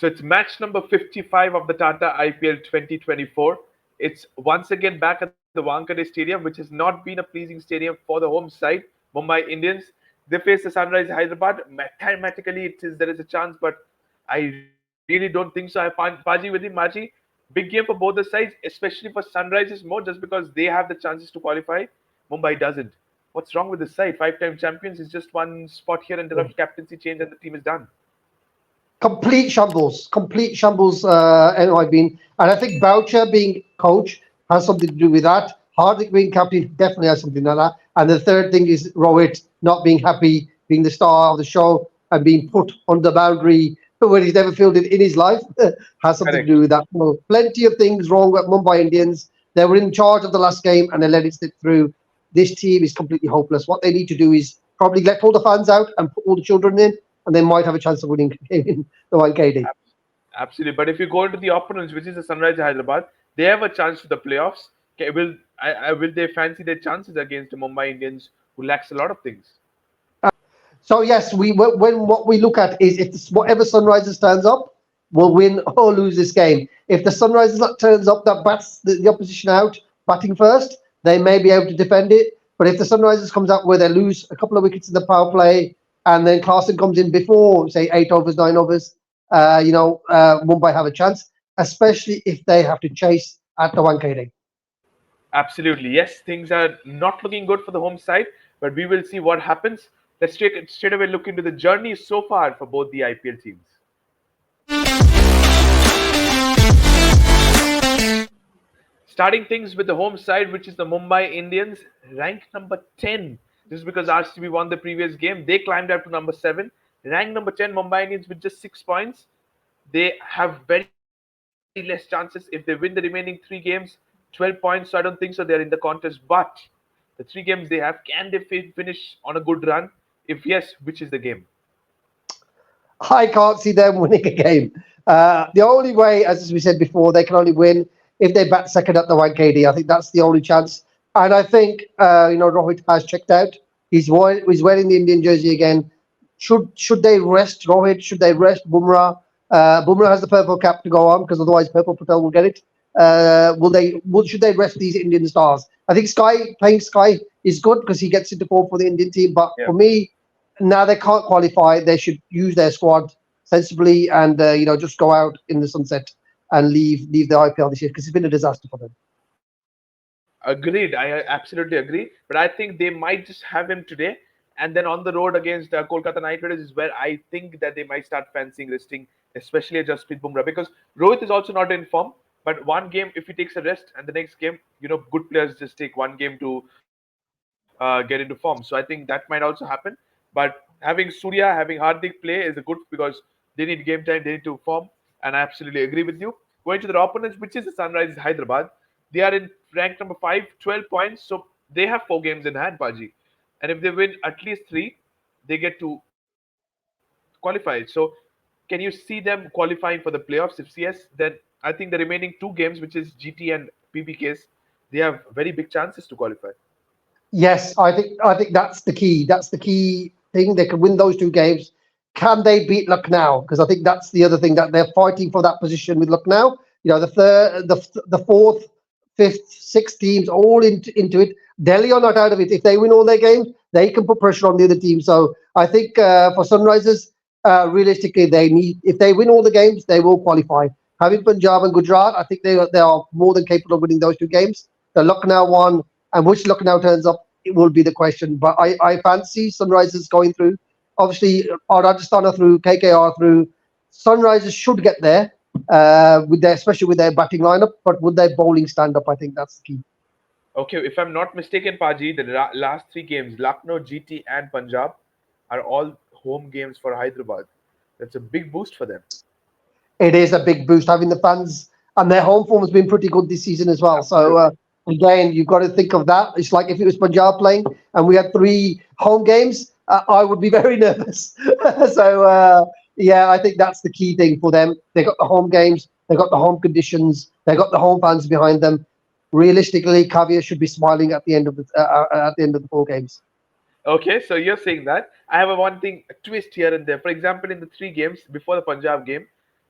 So it's match number 55 of the Tata IPL 2024. It's once again back at the Wankhede Stadium, which has not been a pleasing stadium for the home side, Mumbai Indians. They face the Sunrise Hyderabad. Mathematically, there is a chance, but I really don't think so. I find Paji with him, Maji. Big game for both the sides, especially for Sunrises more, just because they have the chances to qualify. Mumbai doesn't. What's wrong with this side? Five-time champions is just one spot here and there of captaincy change, and the team is done. Complete shambles. I've been, and I think Boucher being coach has something to do with that. Hardik being captain definitely has something like that. And the third thing is Rohit not being happy, being the star of the show and being put on the boundary where he's never fielded in his life has something to Correct. do with that. Well, plenty of things wrong with Mumbai Indians. They were in charge of the last game and they let it slip through. This team is completely hopeless. What they need to do is probably let all the fans out and put all the children in, and they might have a chance of winning the game in the Wankhede. Absolutely. But if you go into the opponents, which is the Sunrise Hyderabad, they have a chance to the playoffs. Okay, will they fancy their chances against the Mumbai Indians, who lacks a lot of things? So yes, when what we look at is if whatever Sunrisers turns up, will win or lose this game. If the Sunrisers that turns up that bats the opposition out batting first, they may be able to defend it. But if the Sunrisers comes out where they lose a couple of wickets in the power play, and then Clarkson comes in before say 8 overs, 9 overs, Mumbai have a chance, especially if they have to chase at the Wankhede. Absolutely. Yes, things are not looking good for the home side, but we will see what happens. Let's straight away look into the journey so far for both the IPL teams. Starting things with the home side, which is the Mumbai Indians, ranked number 10. This is because RCB won the previous game. They climbed up to number 7. Ranked number 10, Mumbai Indians with just 6 points. They have very less chances if they win the remaining 3 games. 12 points, so I don't think so they're in the contest. But the 3 games they have, can they finish on a good run? If yes, which is the game? I can't see them winning a game. The only way, as we said before, they can only win if they bat second at the Wankhede. I think that's the only chance. And I think Rohit has checked out. He's wearing the Indian jersey again. Should they rest Rohit? Should they rest Bumrah? Bumrah has the purple cap to go on because otherwise Purple Patel will get it. Should they rest these Indian stars? I think playing Sky is good because he gets into form for the Indian team. But Yeah. for me, now they can't qualify. They should use their squad sensibly and just go out in the sunset and leave the IPL this year because it's been a disaster for them. Agreed. I absolutely agree. But I think they might just have him today. And then on the road against Kolkata Knight Riders is where I think that they might start fancying resting, especially Jasprit Bumrah. Because Rohit is also not in form. But one game, if he takes a rest, and the next game, good players just take one game to get into form. So I think that might also happen. But having Surya, having Hardik play is a good because they need game time, they need to form. And I absolutely agree with you. Going to their opponents, which is the Sunrise Hyderabad, they are in rank number 5, 12 points. So they have 4 games in hand, Baji. And if they win at least 3, they get to qualify. So can you see them qualifying for the playoffs? If yes, then I think the remaining 2 games, which is GT and PBKs, they have very big chances to qualify. Yes, I think that's the key. That's the key thing. They can win those 2 games. Can they beat Lucknow? Because I think that's the other thing that they're fighting for that position with Lucknow. The third, the fourth, fifth, sixth teams all into it. Delhi are not out of it. If they win all their games, they can put pressure on the other team. So I think for Sunrisers, realistically, they need if they win all the games, they will qualify. Having Punjab and Gujarat, I think they are more than capable of winning those 2 games. The Lucknow one and which Lucknow turns up, it will be the question. But I fancy Sunrisers going through. Obviously, Rajasthan are through, KKR through. Sunrisers should get there especially with their batting lineup. But would their bowling stand up? I think that's the key. Okay, if I'm not mistaken, Paji, the last 3 games, Lucknow, GT, and Punjab, are all home games for Hyderabad. That's a big boost for them. It is a big boost having the fans, and their home form has been pretty good this season as well. So Absolutely. again, you've got to think of that. It's like if it was Punjab playing and we had 3 home games, I would be very nervous. So yeah, I think that's the key thing for them. They got the home games, they got the home conditions, they got the home fans behind them. Realistically, Kavya should be smiling at the end of the 4 games. Okay, so you're saying that. I have a one thing, a twist here and there. For example, in the 3 games before the Punjab game,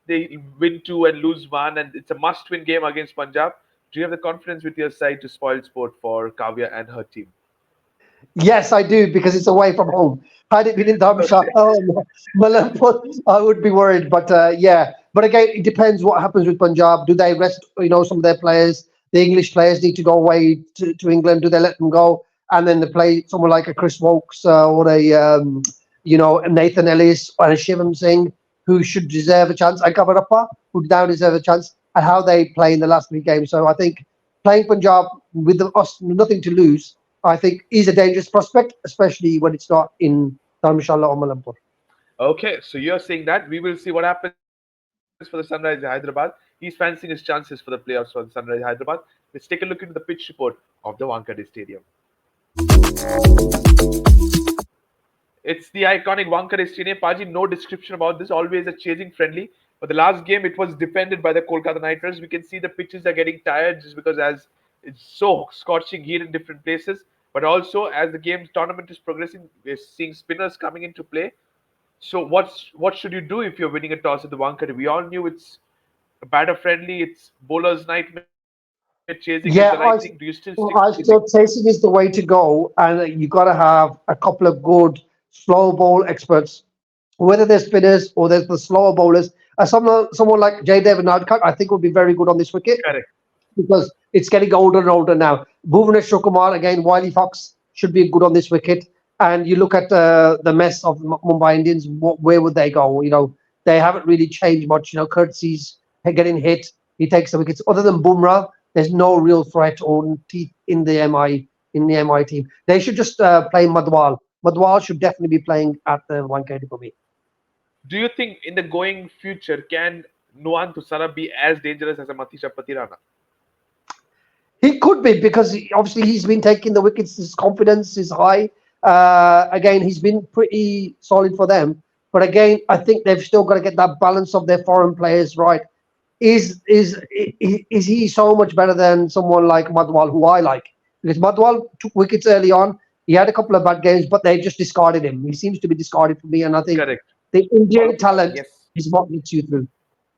they win two and lose one, and it's a must-win game against Punjab. Do you have the confidence with your side to spoil sport for Kavya and her team? Yes, I do because it's away from home. Had it been in Dharamshala or Melampur, I would be worried. But yeah, but again, it depends what happens with Punjab. Do they rest, some of their players? The English players need to go away to England. Do they let them go and then they play someone like a Chris Wokes or a Nathan Ellis or a Shivam Singh who should deserve a chance, and Kavarappa who now deserve a chance, and how they play in the last three games. So I think playing Punjab with us nothing to lose, I think is a dangerous prospect, especially when it's not in Dharamshala or Melampur. Okay, so you're saying that we will see what happens for the Sunrise Hyderabad. He's fancying his chances for the playoffs for the Sunrise Hyderabad. Let's take a look into the pitch report of the Wankhede Stadium. It's the iconic Wankhede Stadium. Paji, no description about this. Always a chasing friendly. But the last game, it was defended by the Kolkata Knight Riders. We can see the pitches are getting tired just because as it's so scorching heat in different places. But also, as the game tournament is progressing, we're seeing spinners coming into play. So what should you do if you're winning a toss at the Wankhede? We all knew it's batter friendly. It's bowler's nightmare. Chasing is the right thing. Do you Yeah, still stick with chasing? I still chasing is the way to go, and you got to have a couple of good slow ball experts, whether they're spinners or there's the slower bowlers. Someone like Jay Dev Nadkar, I think would be very good on this wicket Correct. because it's getting older and older now. Bhuvneshwar Kumar again, Wiley Fox should be good on this wicket. And you look at the mess of Mumbai Indians, where would they go? They haven't really changed much. Courtesies getting hit, he takes the wickets. Other than Bumrah, there's no real threat or teeth in the MI team. They should just play Madwal. Madwal should definitely be playing at the Wankhede for me. Do you think in the going future can Nuan Thusara be as dangerous as a Matisha Patirana? He could be because obviously he's been taking the wickets. His confidence is high. Again, he's been pretty solid for them. But again, I think they've still got to get that balance of their foreign players right. Is he so much better than someone like Madwal, who I like? Because Madwal took wickets early on. He had a couple of bad games, but they just discarded him. He seems to be discarded for me, and I think Correct. the Indian talent Yes. is what gets you through.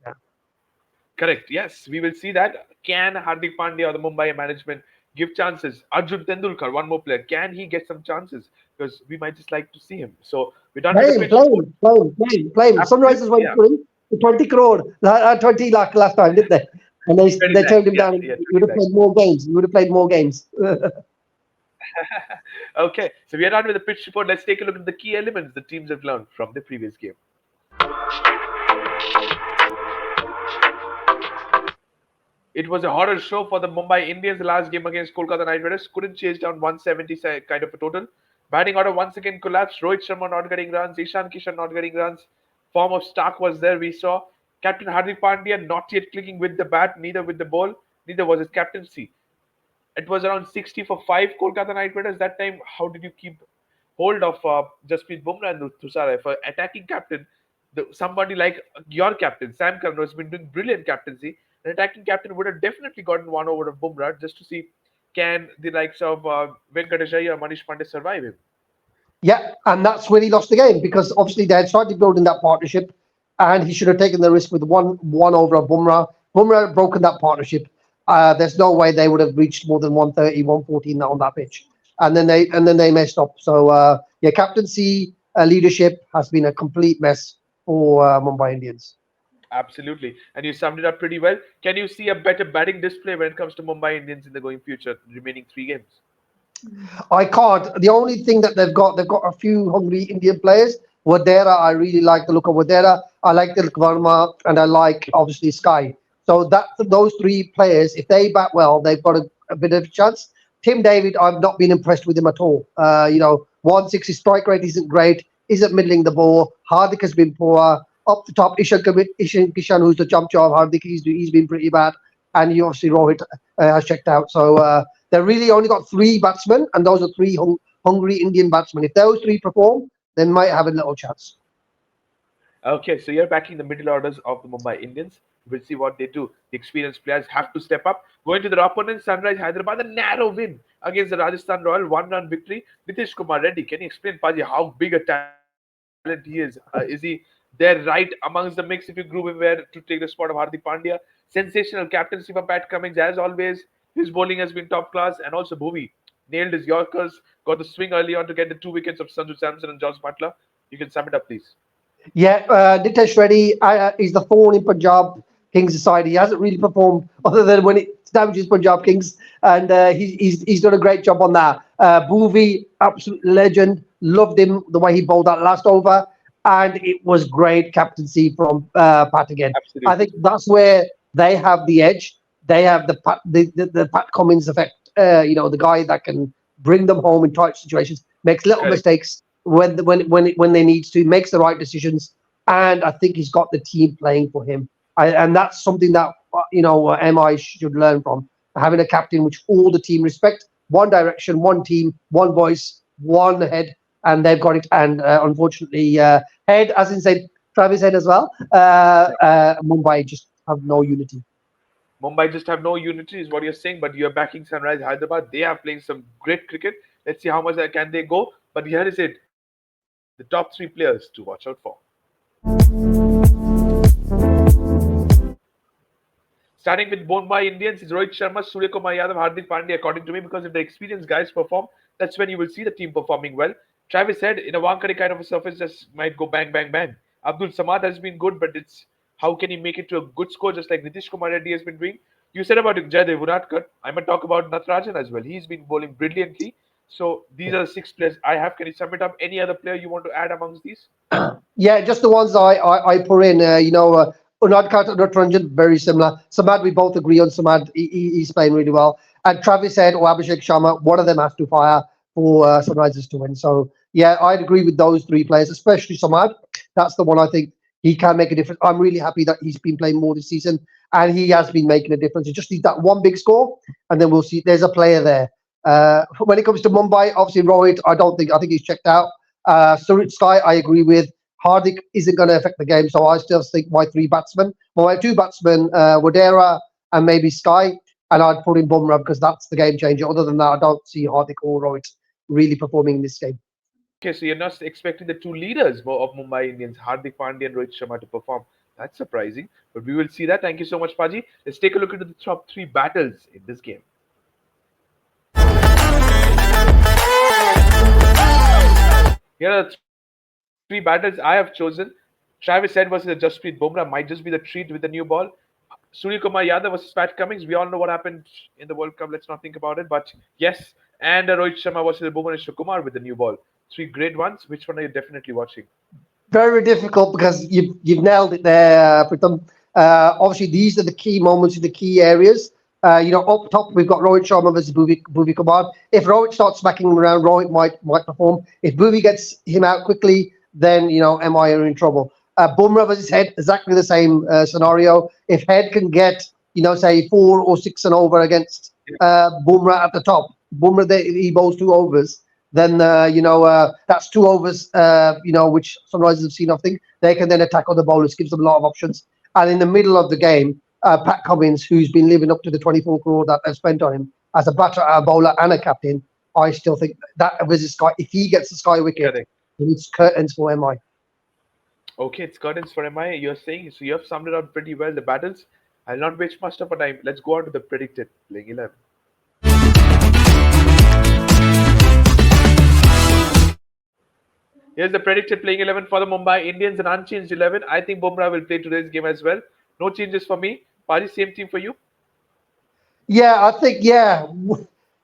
Yeah. Correct. Yes, we will see that. Can Hardik Pandya or the Mumbai management give chances? Arjun Tendulkar, one more player. Can he get some chances? Because we might just like to see him. So we're done with the Play him, pitch play report. him, play him, play him, play him. Sunrisers Absolutely. went Yeah. for him for 20 crore, 20 lakh last time, didn't they? And they 20 they lakhs. turned him Yeah. down. Yeah. He 20 would have lakhs. played more games. He would have played more games. Okay. So we are done with the pitch report. Let's take a look at the key elements the teams have learned from the previous game. It was a horror show for the Mumbai Indians. The last game against Kolkata Knight Riders couldn't chase down 170 kind of a total. Batting order once again collapsed. Rohit Sharma not getting runs. Ishan Kishan not getting runs. Form of Stark was there. We saw Captain Hardik Pandya not yet clicking with the bat, neither with the ball, neither was his captaincy. It was around 60 for 5 Kolkata Knight Riders. That time, how did you keep hold of Jasprit Bumrah and Thusara? For attacking captain, somebody like your captain, Sam Curran, has been doing brilliant captaincy. An attacking captain would have definitely gotten one over of Bumrah just to see can the likes of Venkatesh Iyer or Manish Pandey survive him. Yeah, and that's when he lost the game because obviously they had started building that partnership, and he should have taken the risk with one over of Bumrah. Bumrah had broken that partnership. There's no way they would have reached more than 130, 114 on that pitch, and then they messed up. So yeah, captaincy leadership has been a complete mess for Mumbai Indians. Absolutely. And you summed it up pretty well. Can you see a better batting display when it comes to Mumbai Indians in the going future, remaining 3 games? I can't. The only thing that they've got a few hungry Indian players. Wadera, I really like the look of Wadera. I like Tilak Verma, and I like obviously Sky. So that those three players, if they bat well, they've got a bit of a chance. Tim David, I've not been impressed with him at all. 160 strike rate isn't great. Isn't middling the ball. Hardik has been poor. Up the top, Ishan Kishan, who's the jump job. Hardik, he's been pretty bad. And you obviously Rohit has checked out. So they really only got three batsmen, and those are three hungry Indian batsmen. If those three perform, they might have a little chance. Okay, so you're backing the middle orders of the Mumbai Indians. We'll see what they do. The experienced players have to step up. Going to their opponent, Sunrise Hyderabad, a narrow win against the Rajasthan Royal, one-run victory. Nitish Kumar Reddy, can you explain, Paji, how big a talent he is? Is he the They're right amongst the mix if you group him where to take the spot of Hardik Pandya. Sensational captaincy from Pat Cummins as always. His bowling has been top class, and also Bhuvi nailed his Yorkers, got the swing early on to get the 2 wickets of Sanju Samson and Josh Butler. You can sum it up, please. Yeah, Nitesh Reddy is the thorn in Punjab Kings' side. He hasn't really performed other than when it damages Punjab Kings, and he's done a great job on that. Bhuvi, absolute legend. Loved him the way he bowled that last over, and it was great captaincy from Pat again. I Absolutely think that's where they have the edge. They have the Pat Cummins effect. The guy that can bring them home in tight situations, makes little correct. mistakes when they need to, makes the right decisions, and I think he's got the team playing for him. And that's something that MI should learn from, having a captain which all the team respect, one direction, one team, one voice, one head, and they've got it. And unfortunately, head, as in said, Travis Head as well. Mumbai just have no unity. Mumbai just have no unity, is what you're saying, but you're backing Sunrise Hyderabad. They are playing some great cricket. Let's see how much can they go. But here is it the top three players to watch out for. Starting with Mumbai Indians is Rohit Sharma, Surya Kumar Yadav, Hardik Pandya, according to me, because if the experienced guys perform, that's when you will see the team performing well. Travis Head, in a Wankhede kind of a surface, just might go bang, bang, bang. Abdul Samad has been good, but it's how can he make it to a good score, just like Nitish Kumar Reddy has been doing. You said about Jaydev Unatkar. I might talk about Natarajan as well. He's been bowling brilliantly. So these are the six players I have. Can you sum it up? Any other player you want to add amongst these? Yeah, just the ones I put in. Unadkat and Natranjan, very similar. Samad, we both agree on Samad. He's playing really well. And Travis Head or Abhishek Sharma, one of them has to fire for Sunrisers to win. So, yeah, I'd agree with those three players, especially Samad. That's the one I think he can make a difference. I'm really happy that he's been playing more this season and he has been making a difference. He just needs that one big score and then we'll see. There's a player there. When it comes to Mumbai, obviously Rohit, I think he's checked out. Suraj Sky, I agree with. Hardik isn't going to affect the game, so I still think my two batsmen, Wadera and maybe Sky, and I'd put in Bumrah because that's the game changer. Other than that, I don't see Hardik or Rohit really performing in this game. Okay, so you're not expecting the two leaders of Mumbai Indians, Hardik Pandya and Rohit Sharma, to perform. That's surprising, but we will see that. Thank you so much, Paji. Let's take a look into the top three battles in this game. Here are the three battles I have chosen. Travis Head versus Jasprit Bumrah might just be the treat with the new ball. Surya Kumar Yadav versus Pat Cummins. We all know what happened in the World Cup. Let's not think about it. But yes, and Rohit Sharma versus Bhuvaneshwar Kumar with the new ball. Three great ones. Which one are you definitely watching? Very difficult because you've nailed it there, Pritam. Obviously, these are the key moments in the key areas. Up top we've got Rohit Sharma versus Bhuvi Kumar. If Rohit starts smacking him around, Rohit might perform. If Bhuvi gets him out quickly, then MI are in trouble. Bumrah versus Head, exactly the same scenario. If Head can get say 4 or 6 and over against Bumrah at the top, he bowls 2 overs. Then that's 2 overs. Which Sunrisers have seen. I think they can then attack other bowlers, gives them a lot of options. And in the middle of the game, Pat Cummins, who's been living up to the 24 crore that they've spent on him as a batter, a bowler, and a captain, I still think that versus Sky, if he gets the Sky wicket, Correct. then it's curtains for MI. Okay, it's curtains for MI. You're saying so. You have summed it up pretty well. The battles. I'll not waste much of our time. Let's go on to the predicted playing 11. Here's the predicted playing 11 for the Mumbai Indians, an unchanged 11. I think Bumrah will play today's game as well. No changes for me. Paji, same team for you. Yeah, I think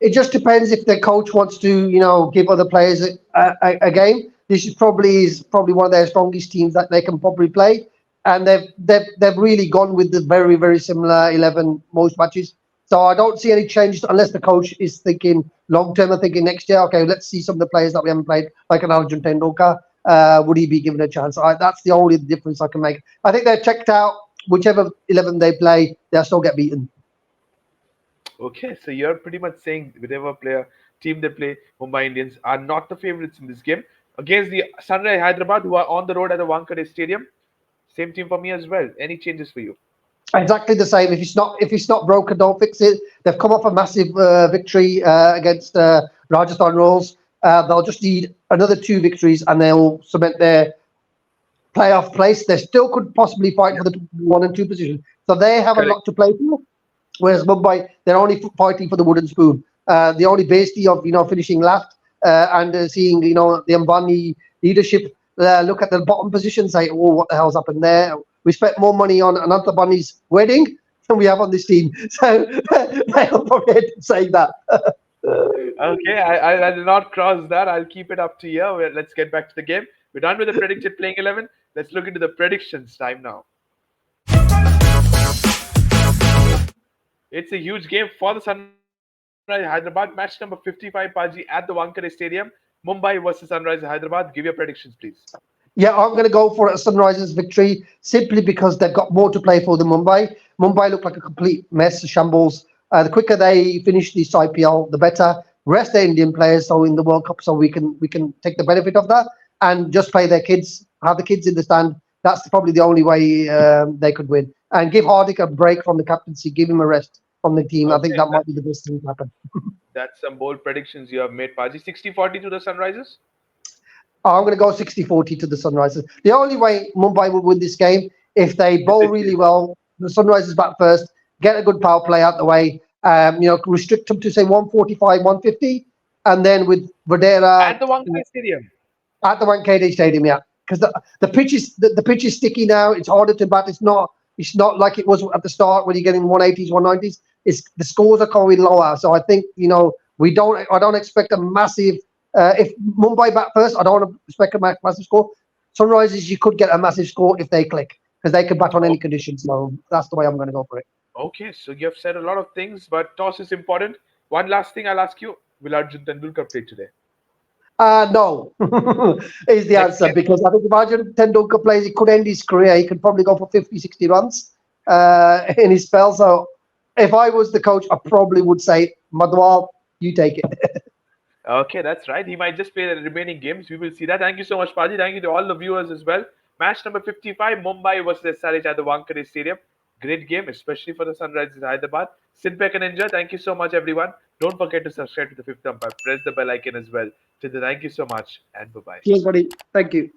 it just depends if the coach wants to give other players a game. This is probably one of their strongest teams that they can probably play, and they've really gone with the very very similar 11 most matches. So I don't see any changes unless the coach is thinking long term and thinking next year. Okay, let's see some of the players that we haven't played, like an Arjun Tendulkar. Would he be given a chance? That's the only difference I can make. I think they're checked out. Whichever 11 they play, they'll still get beaten. Okay, so you're pretty much saying whatever player team they play, Mumbai Indians are not the favorites in this game against the Sunrise Hyderabad, who are on the road at the Wankhede Stadium. Same team for me as well. Any changes for you? Exactly the same. If it's not broken, don't fix it. They've come off a massive victory against Rajasthan Royals. They'll just need another 2 victories, and they'll cement their playoff place. They still could possibly fight for the 1 and 2 position. So they have a Correct. lot to play for. Whereas Mumbai, they're only fighting for the wooden spoon. The only basically of finishing last and seeing the Ambani leadership look at the bottom position, say, "Oh, what the hell's happened there? We spent more money on Anant Ambani's wedding than we have on this team." So they'll probably end up saying that. Okay, I did not cross that. I'll keep it up to you. Let's get back to the game. We're done with the predicted playing 11. Let's look into the predictions time now. It's a huge game for the Sunrise Hyderabad. Match number 55, Paji, at the Wankhede Stadium. Mumbai versus Sunrise Hyderabad. Give your predictions, please. Yeah, I'm going to go for a Sunrisers victory simply because they've got more to play for than Mumbai. Mumbai look like a complete mess, shambles. The quicker they finish this IPL, the better. Rest their Indian players so in the World Cup, so we can take the benefit of that and just play their kids, have the kids in the stand. That's probably the only way they could win. And give Hardik a break from the captaincy, give him a rest from the team. I think Okay, that might be the best thing to happen. that's some bold predictions you have made, Paji. 60-40 to the Sunrisers? I'm going to go 60-40 to the Sunrisers. The only way Mumbai will win this game if they If bowl they really well, the Sunrisers bat first, get a good power play out the way, restrict them to say 145, 150, and then with Vadera at the Wankhede Stadium. at the Wankhede Stadium, yeah, because the pitch is sticky now. It's harder to bat. It's not like it was at the start when you're getting 180s, 190s. It's the scores are going lower. So I think I don't expect a massive. If Mumbai bat first, I don't want to expect a massive score. Sunrisers, you could get a massive score if they click because they can bat on any Okay. conditions. So that's the way I'm going to go for it. Okay, so you have said a lot of things, but toss is important. One last thing I'll ask you: will Arjun Tendulkar play today? No, is the Next answer game. because I think if Arjun Tendulkar plays, he could end his career. He could probably go for 50, 60 runs in his spell. So if I was the coach, I probably would say, Madhwal, you take it. Okay, that's right. He might just play the remaining games. We will see that. Thank you so much, Paji. Thank you to all the viewers as well. Match number 55, Mumbai versus SRH at the Wankhede Stadium. Great game, especially for the Sunrisers Hyderabad. Sit back and enjoy. Thank you so much, everyone. Don't forget to subscribe to the Fifth Umpire. Press the bell icon as well. Thank you so much, and bye bye. Cheers, buddy. Thank you.